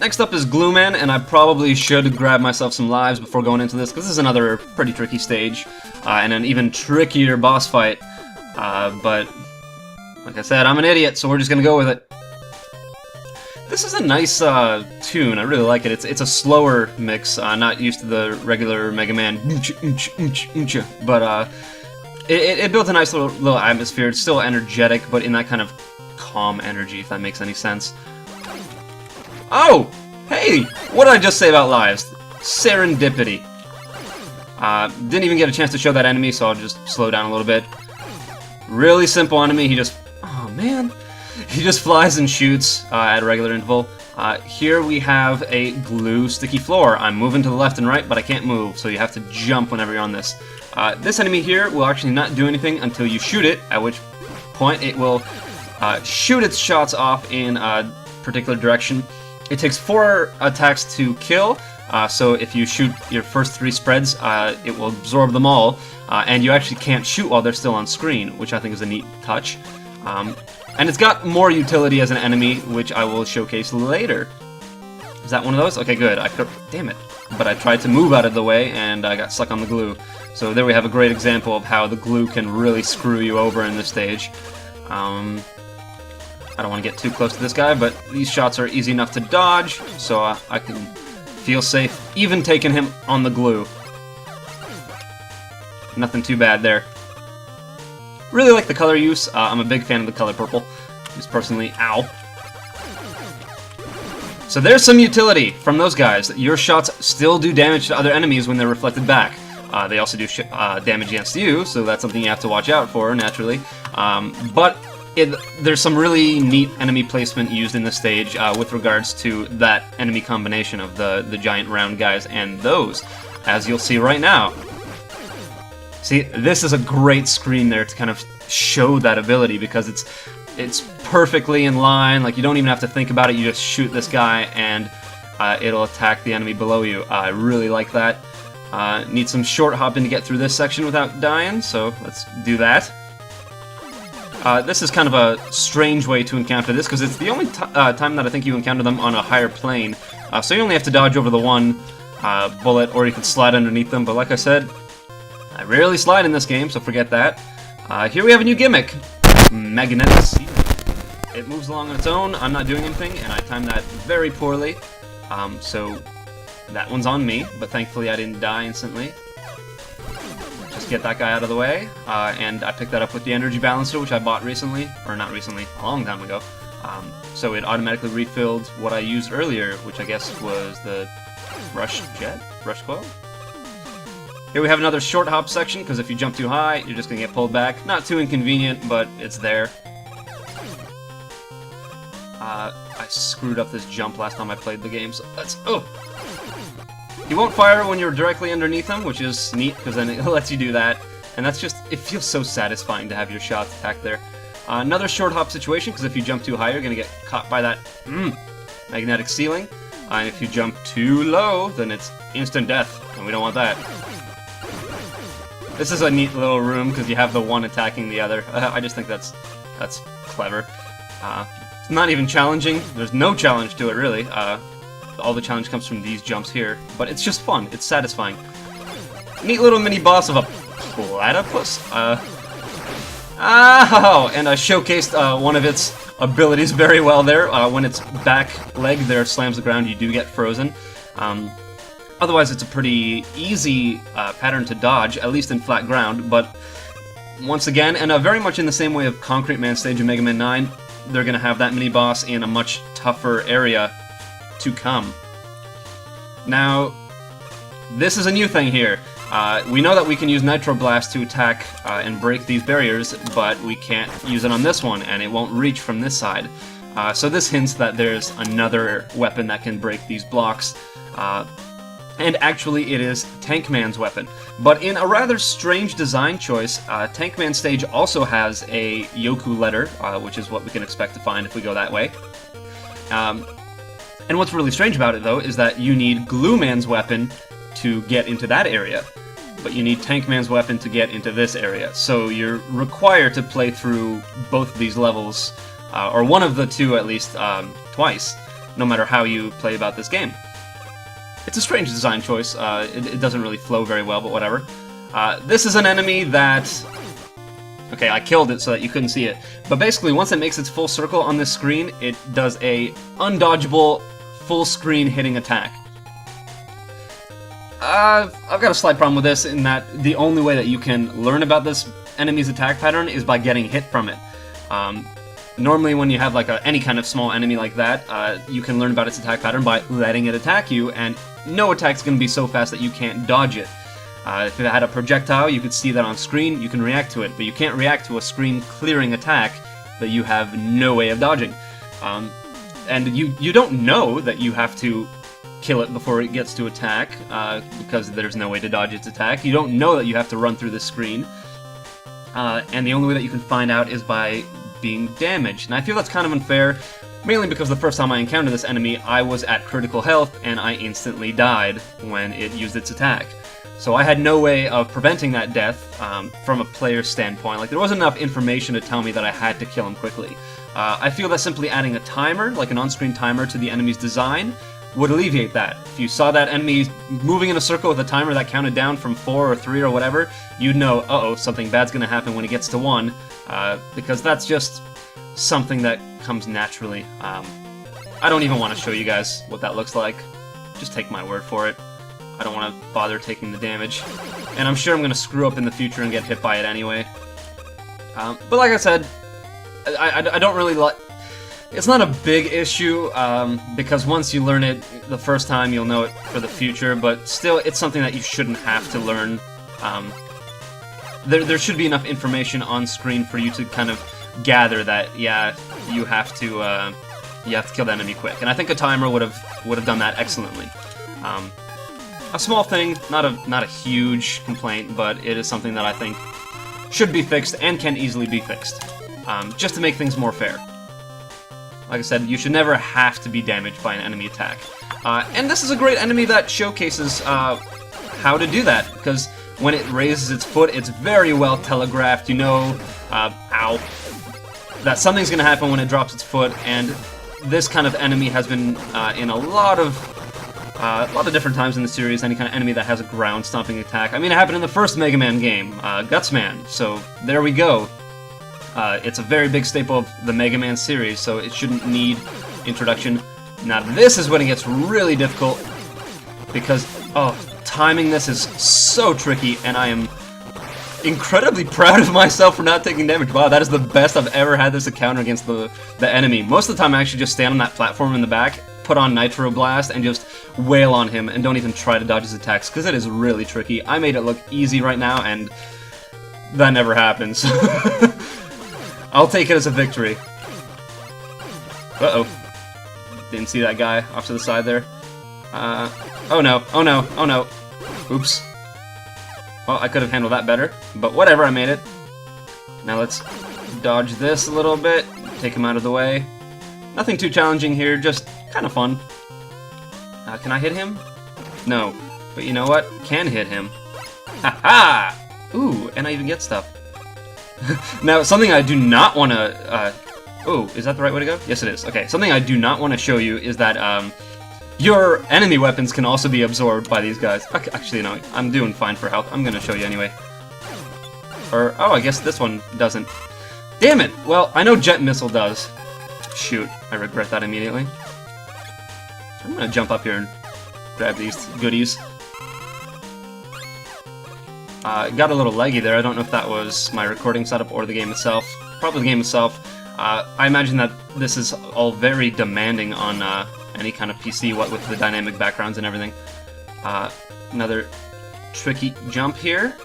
Next up is Glue Man, and I probably should grab myself some lives before going into this, because this is another pretty tricky stage, and an even trickier boss fight. But, like I said, I'm an idiot, so we're just gonna go with it. This is a nice tune, I really like it. It's a slower mix, not used to the regular Mega Man, but it built a nice little atmosphere. It's still energetic, but in that kind of calm energy, if that makes any sense. Oh! Hey! What did I just say about lives? Serendipity. Didn't even get a chance to show that enemy, so I'll just slow down a little bit. Really simple enemy, he just... Oh, man. He just flies and shoots at a regular interval. Here we have a glue sticky floor. I'm moving to the left and right, but I can't move, so you have to jump whenever you're on this. This enemy here will actually not do anything until you shoot it, at which point it will shoot its shots off in a particular direction. It takes 4 attacks to kill, so if you shoot your first 3 spreads, it will absorb them all, and you actually can't shoot while they're still on screen, which I think is a neat touch. And it's got more utility as an enemy, which I will showcase later. Is that one of those? Okay, good. Damn it. But I tried to move out of the way, and I got stuck on the glue. So there we have a great example of how the glue can really screw you over in this stage. I don't want to get too close to this guy, but these shots are easy enough to dodge, so I can feel safe even taking him on the glue. Nothing too bad there. Really like the color use. I'm a big fan of the color purple. Just personally, ow. So there's some utility from those guys. Your shots still do damage to other enemies when they're reflected back. They also do damage against you, so that's something you have to watch out for, naturally. But there's some really neat enemy placement used in this stage with regards to that enemy combination of the giant round guys and those, as you'll see right now. See, this is a great screen there to kind of show that ability, because it's perfectly in line. Like, you don't even have to think about it. You just shoot this guy and it'll attack the enemy below you. I really like that. Need some short hopping to get through this section without dying, so let's do that. This is kind of a strange way to encounter this, because it's the only time that I think you encounter them on a higher plane. So you only have to dodge over the one bullet, or you can slide underneath them, but like I said, I rarely slide in this game, so forget that. Here we have a new gimmick. Magnetic Sealing. It moves along on its own, I'm not doing anything, and I timed that very poorly. So that one's on me, but thankfully I didn't die instantly. Just get that guy out of the way, and I picked that up with the energy balancer, which I bought recently, or not recently, a long time ago. So it automatically refilled what I used earlier, which I guess was the rush coil? Here we have another short hop section, because if you jump too high, you're just going to get pulled back. Not too inconvenient, but it's there. I screwed up this jump last time I played the game, so let's... Oh! He won't fire when you're directly underneath him, which is neat, because then it lets you do that. And that's just... It feels so satisfying to have your shots attack there. Another short hop situation, because if you jump too high, you're going to get caught by that magnetic ceiling. And if you jump too low, then it's instant death, and we don't want that. This is a neat little room, because you have the one attacking the other. I just think that's clever. It's not even challenging. There's no challenge to it, really. All the challenge comes from these jumps here. But it's just fun. It's satisfying. Neat little mini-boss of a platypus? Oh! And I showcased one of its abilities very well there. When its back leg there slams the ground, you do get frozen. Otherwise, it's a pretty easy pattern to dodge, at least in flat ground, but once again, and very much in the same way of Concrete Man stage in Mega Man 9, they're going to have that mini-boss in a much tougher area to come. Now, this is a new thing here. We know that we can use Nitro Blast to attack and break these barriers, but we can't use it on this one, and it won't reach from this side. So this hints that there's another weapon that can break these blocks. And actually, it is Tank Man's weapon. But in a rather strange design choice, Tank Man stage also has a Yoku letter, which is what we can expect to find if we go that way. And what's really strange about it, though, is that you need Glue Man's weapon to get into that area, but you need Tank Man's weapon to get into this area. So you're required to play through both of these levels, or one of the two at least, twice. no matter how you play about this game. It's a strange design choice. It doesn't really flow very well, but whatever. This is an enemy that... Okay, I killed it so that you couldn't see it. But basically, once it makes its full circle on this screen, it does a undodgeable, full screen hitting attack. I've got a slight problem with this in that the only way that you can learn about this enemy's attack pattern is by getting hit from it. Normally when you have like any kind of small enemy like that, you can learn about its attack pattern by letting it attack you, and no attack's going to be so fast that you can't dodge it. If it had a projectile, you could see that on screen, you can react to it, but you can't react to a screen-clearing attack that you have no way of dodging. And you don't know that you have to kill it before it gets to attack, because there's no way to dodge its attack. You don't know that you have to run through the screen, and the only way that you can find out is by being damaged. And I feel that's kind of unfair, mainly because the first time I encountered this enemy, I was at critical health, and I instantly died when it used its attack. So I had no way of preventing that death from a player's standpoint. Like, there wasn't enough information to tell me that I had to kill him quickly. I feel that simply adding a timer, like an on-screen timer, to the enemy's design would alleviate that. If you saw that enemy moving in a circle with a timer that counted down from 4 or 3 or whatever, you'd know, uh-oh, something bad's gonna happen when it gets to 1, because that's just something that comes naturally. I don't even want to show you guys what that looks like. Just take my word for it. I don't want to bother taking the damage, and I'm sure I'm going to screw up in the future and get hit by it anyway. But like I said, I don't really like... It's not a big issue, because once you learn it the first time, you'll know it for the future, but still, it's something that you shouldn't have to learn. There should be enough information on screen for you to kind of gather that, yeah, you have to kill the enemy quick, and I think a timer would have done that excellently. A small thing, not a huge complaint, but it is something that I think should be fixed and can easily be fixed, just to make things more fair. Like I said, you should never have to be damaged by an enemy attack. And this is a great enemy that showcases how to do that, because when it raises its foot, it's very well telegraphed. You know, ow, that something's going to happen when it drops its foot, and this kind of enemy has been in a lot of different times in the series, any kind of enemy that has a ground-stomping attack. I mean, it happened in the first Mega Man game, Gutsman, so there we go. It's a very big staple of the Mega Man series, so it shouldn't need introduction. Now this is when it gets really difficult, because, timing this is so tricky, and I am incredibly proud of myself for not taking damage. Wow, that is the best I've ever had this encounter against the enemy. Most of the time I actually just stand on that platform in the back, put on Nitro Blast, and just wail on him, and don't even try to dodge his attacks, because it is really tricky. I made it look easy right now, and that never happens. I'll take it as a victory. Uh-oh. Didn't see that guy off to the side there. Oh no, oh no, oh no. Oops. Well, I could have handled that better, but whatever, I made it. Now let's dodge this a little bit, take him out of the way. Nothing too challenging here, just kind of fun. Can I hit him? No. But you know what? Can hit him. Ha-ha! Ooh, and I even get stuff. Now, something I do not want to... oh, is that the right way to go? Yes, it is. Okay, something I do not want to show you is that your enemy weapons can also be absorbed by these guys. Okay, actually, no, I'm doing fine for health. I'm going to show you anyway. Or, oh, I guess this one doesn't. Damn it! Well, I know Jet Missile does. Shoot, I regret that immediately. I'm gonna jump up here and grab these goodies. Got a little leggy there. I don't know if that was my recording setup or the game itself. Probably the game itself. I imagine that this is all very demanding on any kind of PC, what with the dynamic backgrounds and everything. Another tricky jump here.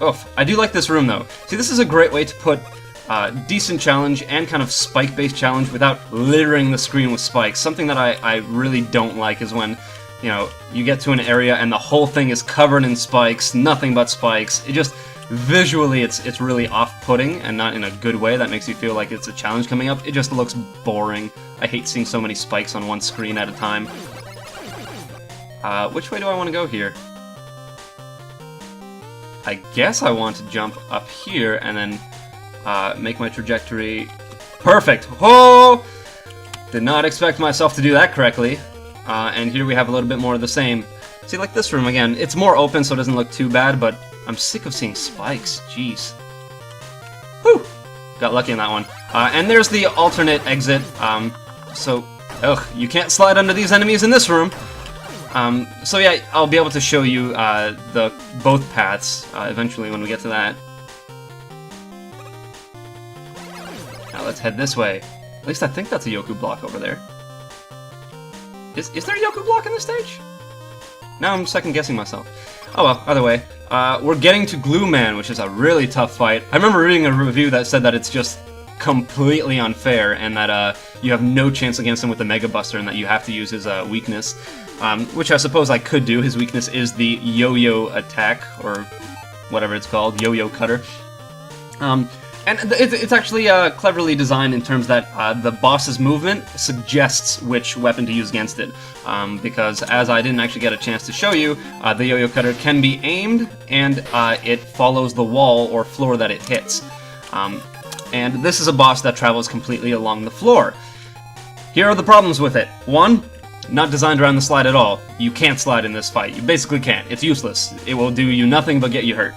Oh, I do like this room though. See, this is a great way to put decent challenge and kind of spike-based challenge without littering the screen with spikes. Something that I really don't like is when, you know, you get to an area and the whole thing is covered in spikes, nothing but spikes. It just, visually, it's really off-putting, and not in a good way that makes you feel like it's a challenge coming up. It just looks boring. I hate seeing so many spikes on one screen at a time. Which way do I want to go here? I guess I want to jump up here and then make my trajectory perfect. Oh! Did not expect myself to do that correctly. And here we have a little bit more of the same. See, like this room again, it's more open so it doesn't look too bad, but I'm sick of seeing spikes, jeez. Whew! Got lucky on that one. And there's the alternate exit, ugh, you can't slide under these enemies in this room. So yeah, I'll be able to show you both paths eventually when we get to that. Now let's head this way. At least I think that's a Yoku block over there. Is there a Yoku block in this stage? Now I'm second guessing myself. Oh well, either way. We're getting to Glue Man, which is a really tough fight. I remember reading a review that said that it's just completely unfair and that you have no chance against him with the Mega Buster and that you have to use his weakness. Which I suppose I could do. His weakness is the yo-yo attack, or whatever it's called, yo-yo cutter. And it's actually cleverly designed in terms that the boss's movement suggests which weapon to use against it. Because as I didn't actually get a chance to show you, the yo-yo cutter can be aimed, and it follows the wall or floor that it hits. And this is a boss that travels completely along the floor. Here are the problems with it. One, not designed around the slide at all. You can't slide in this fight. You basically can't. It's useless. It will do you nothing but get you hurt.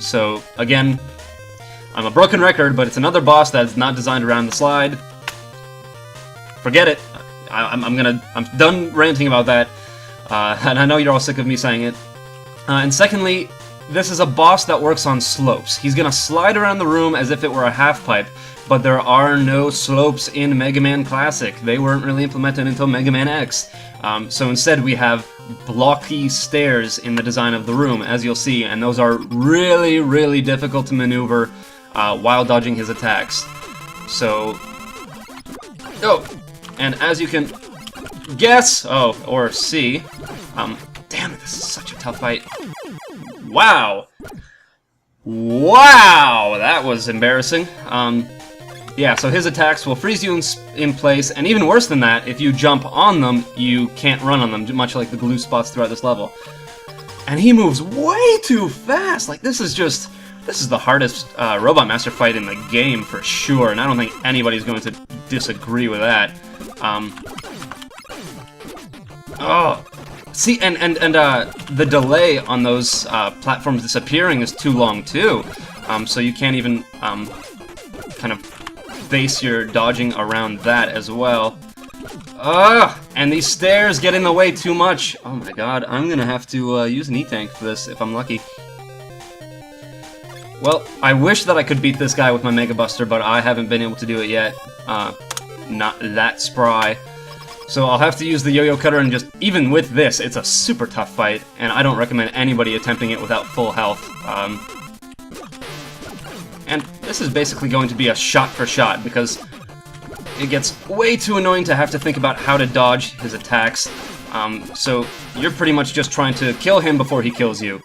So, again, I'm a broken record, but it's another boss that's not designed around the slide. Forget it. I'm done ranting about that. And I know you're all sick of me saying it. And secondly, this is a boss that works on slopes. He's gonna slide around the room as if it were a half-pipe, but there are no slopes in Mega Man Classic. They weren't really implemented until Mega Man X. So instead we have blocky stairs in the design of the room, as you'll see, and those are really, really difficult to maneuver while dodging his attacks. So... oh! And as you can guess, or see, damn it, this is such a tough fight. Wow! Wow! That was embarrassing. Yeah, so his attacks will freeze you in place, and even worse than that, if you jump on them, you can't run on them, much like the glue spots throughout this level. And he moves way too fast! Like, this is the hardest Robot Master fight in the game, for sure, and I don't think anybody's going to disagree with that. Oh! See, and the delay on those platforms disappearing is too long, too. So you can't even kind of base your dodging around that as well. Ugh! And these stairs get in the way too much. Oh my god, I'm gonna have to use an E-Tank for this if I'm lucky. Well, I wish that I could beat this guy with my Mega Buster, but I haven't been able to do it yet. Not that spry. So I'll have to use the yo-yo cutter, and just, even with this, it's a super tough fight, and I don't recommend anybody attempting it without full health. And this is basically going to be a shot for shot, because it gets way too annoying to have to think about how to dodge his attacks. So you're pretty much just trying to kill him before he kills you.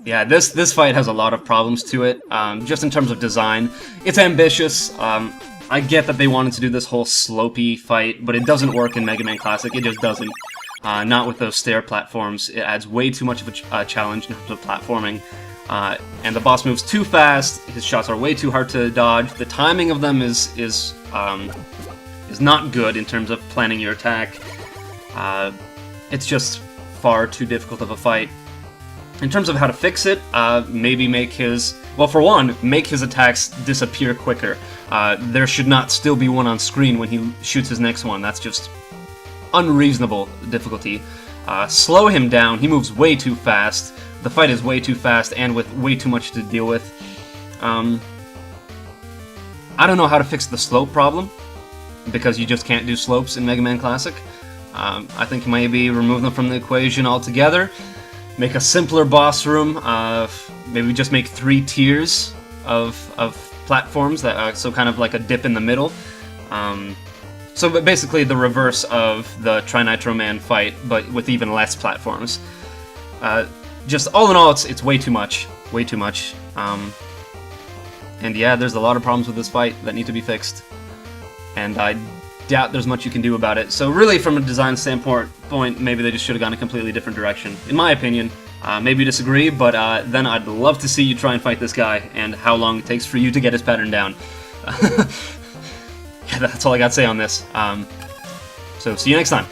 Yeah, this fight has a lot of problems to it, just in terms of design. It's ambitious. I get that they wanted to do this whole slopey fight, but it doesn't work in Mega Man Classic. It just doesn't. Not with those stair platforms. It adds way too much of a challenge in terms of platforming. And the boss moves too fast. His shots are way too hard to dodge. The timing of them is not good in terms of planning your attack. It's just far too difficult of a fight. In terms of how to fix it, maybe make his... well, for one, make his attacks disappear quicker. There should not still be one on screen when he shoots his next one. That's just unreasonable difficulty. Slow him down. He moves way too fast. The fight is way too fast and with way too much to deal with. I don't know how to fix the slope problem, because you just can't do slopes in Mega Man Classic. I think maybe remove them from the equation altogether. Make a simpler boss room. Maybe just make 3 tiers of platforms, that so kind of like a dip in the middle. So basically the reverse of the Tri-Nitro Man fight, but with even less platforms. Just all in all, it's way too much. Way too much. And yeah, there's a lot of problems with this fight that need to be fixed. And I doubt there's much you can do about it. So really, from a design standpoint, maybe they just should have gone a completely different direction. In my opinion, maybe you disagree, but then I'd love to see you try and fight this guy, and how long it takes for you to get his pattern down. that's all I got to say on this. So see you next time.